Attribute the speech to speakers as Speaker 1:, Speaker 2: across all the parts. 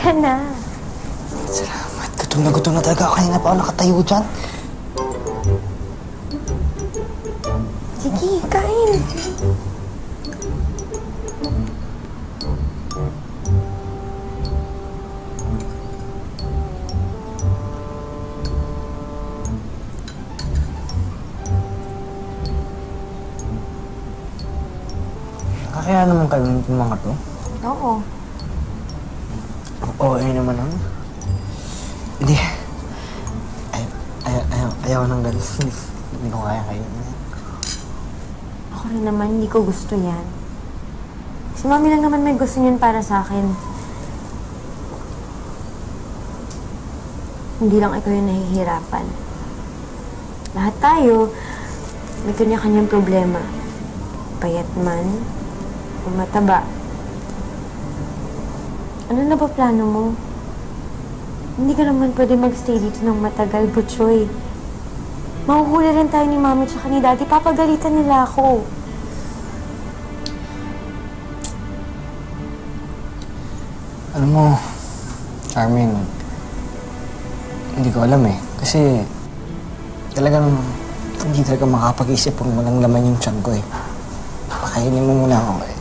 Speaker 1: ka na.
Speaker 2: Salamat. Gutom na talaga ako. Kanina pa ako nakatayo dyan.
Speaker 1: Sige, kain.
Speaker 2: Kaya naman kayo ng mga to?
Speaker 1: Oo.
Speaker 2: Oo, naman ako. Hindi. Ayaw nang ganun. Hindi ko kaya kayo.
Speaker 1: Ako rin naman, hindi ko gusto yan. Si Mami lang naman may gusto niyan para sa akin. Hindi lang ikaw yung nahihirapan. Lahat tayo, may kanya-kanyang problema. Payat man, o mataba. Ano na ba plano mo? Hindi ka naman pwede magstay dito ng matagal, Butchoy. Mahuhuli rin tayo ni Mami tsaka ni Daddy. Papagalitan nila ako.
Speaker 2: Alam mo, Charming, hindi ko alam eh. Kasi talagang hindi talaga makapag-isip kung walang laman yung tiyan ko eh. Pakainin mo muna ako eh.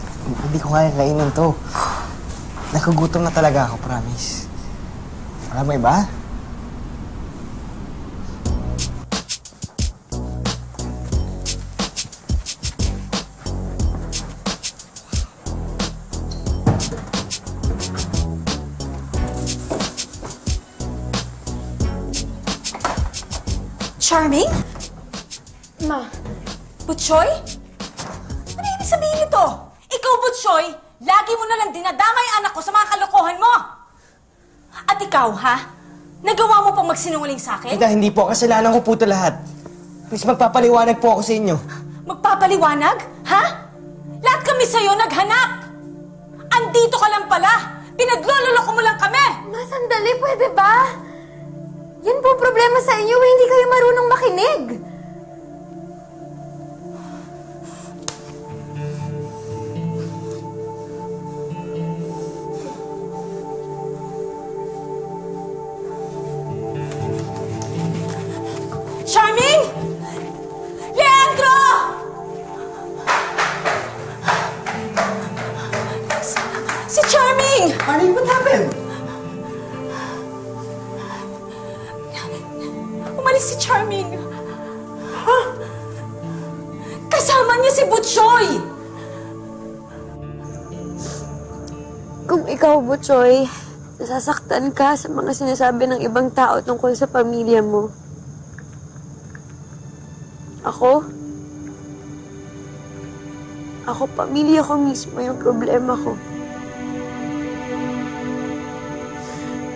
Speaker 2: Hindi ko kaya kainin to. Nakugutom na talaga ako, promise. Wala mo iba?
Speaker 3: Charming?
Speaker 1: Ma.
Speaker 3: Butchoy? Ano ibig sabihin nito? Ikaw, Butchoy, lagi mo nalang dinadamay anak ko sa mga kalokohan mo! At ikaw, ha? Nagawa mo pang magsinungaling sa akin?
Speaker 2: Tita, hindi po. Kasalanan ko po ito lahat. Please, magpapaliwanag po ako sa inyo.
Speaker 3: Magpapaliwanag? Ha? Lahat kami sa'yo naghanap! Andito ka lang pala! Pinaglololoko mo lang kami!
Speaker 1: Ma, sandali, pwede ba? Yan po problema sa inyo, hindi kayo marunong makinig.
Speaker 3: Charming! Leandro! Si Charming!
Speaker 2: Honey, what happened?
Speaker 3: Umalis si Charming. Ha? Kasama niya si Butchoy!
Speaker 1: Kung ikaw, Butchoy, nasasaktan ka sa mga sinasabi ng ibang tao tungkol sa pamilya mo. Ako, pamilya ko mismo yung problema ko.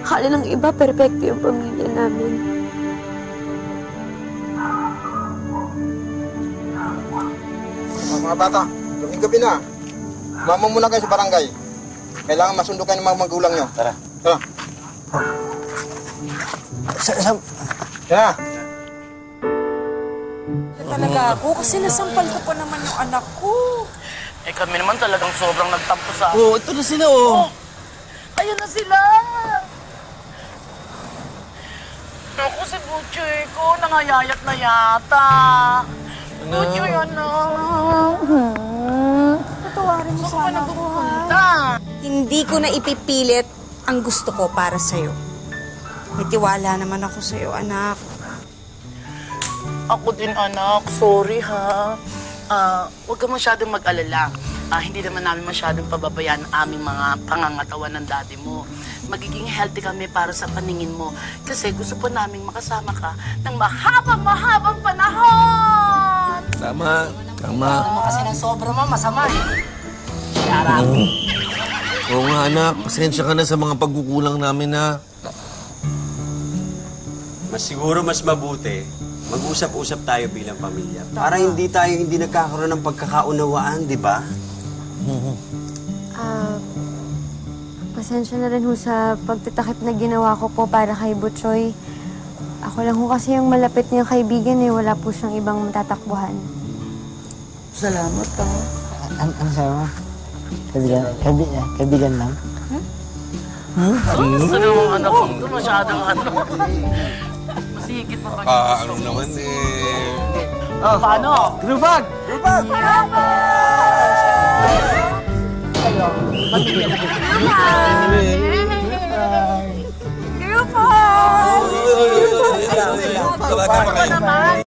Speaker 1: Akala ng iba, perpekto yung pamilya namin.
Speaker 4: Mga bata, gabi na. Mama muna kayo sa barangay. Kailangan masundo kayo ng mga magulang nyo.
Speaker 2: Tara.
Speaker 4: Tara. Tara.
Speaker 3: Talaga ako kasi nasampal ko pa naman yung anak ko.
Speaker 5: Eh kami naman talagang sobrang nagtampo sa...
Speaker 2: Oo, ito na sila oh.
Speaker 5: Ayun na sila! Naku, si Butchoy ko, nangayayat na yata. Butchoy, anak.
Speaker 3: Patawarin mo
Speaker 5: Saan ka nagpupunta?
Speaker 3: Hindi ko na ipipilit ang gusto ko para sa'yo. May tiwala naman ako sa'yo, anak.
Speaker 5: Ako din, anak. Sorry, ha. Huwag ka masyadong mag-alala. Hindi naman namin masyadong pababayaan ang aming mga pangangatawan ng daddy mo. Magiging healthy kami para sa paningin mo. Kasi gusto po naming makasama ka ng mahabang panahon!
Speaker 6: Tama.
Speaker 5: Ano kasi ng sobra mo, masama eh. Yarap.
Speaker 6: Oo nga, anak. Pasensya ka na sa mga pagkukulang namin, ha.
Speaker 7: Siguro mas mabuti, mag-usap-usap tayo bilang pamilya. Para hindi tayo nagkakaroon ng pagkakaunawaan, di ba?
Speaker 1: Pasensya na rin ho sa pagtatakip na ginawa ko po para kay Butchoy. Ako lang ho kasi yung malapit niyang kaibigan eh. Wala po siyang ibang matatakbuhan.
Speaker 2: Salamat ka. Ano sabi mo? Kaibigan lang?
Speaker 5: Gusto naman anak ko ito, masyadong ano. Masigit pa pag
Speaker 6: Ano naman eh.
Speaker 5: Paano?
Speaker 2: Rubag! Rubag!
Speaker 3: Grupo!
Speaker 6: Tawagan pa kayo.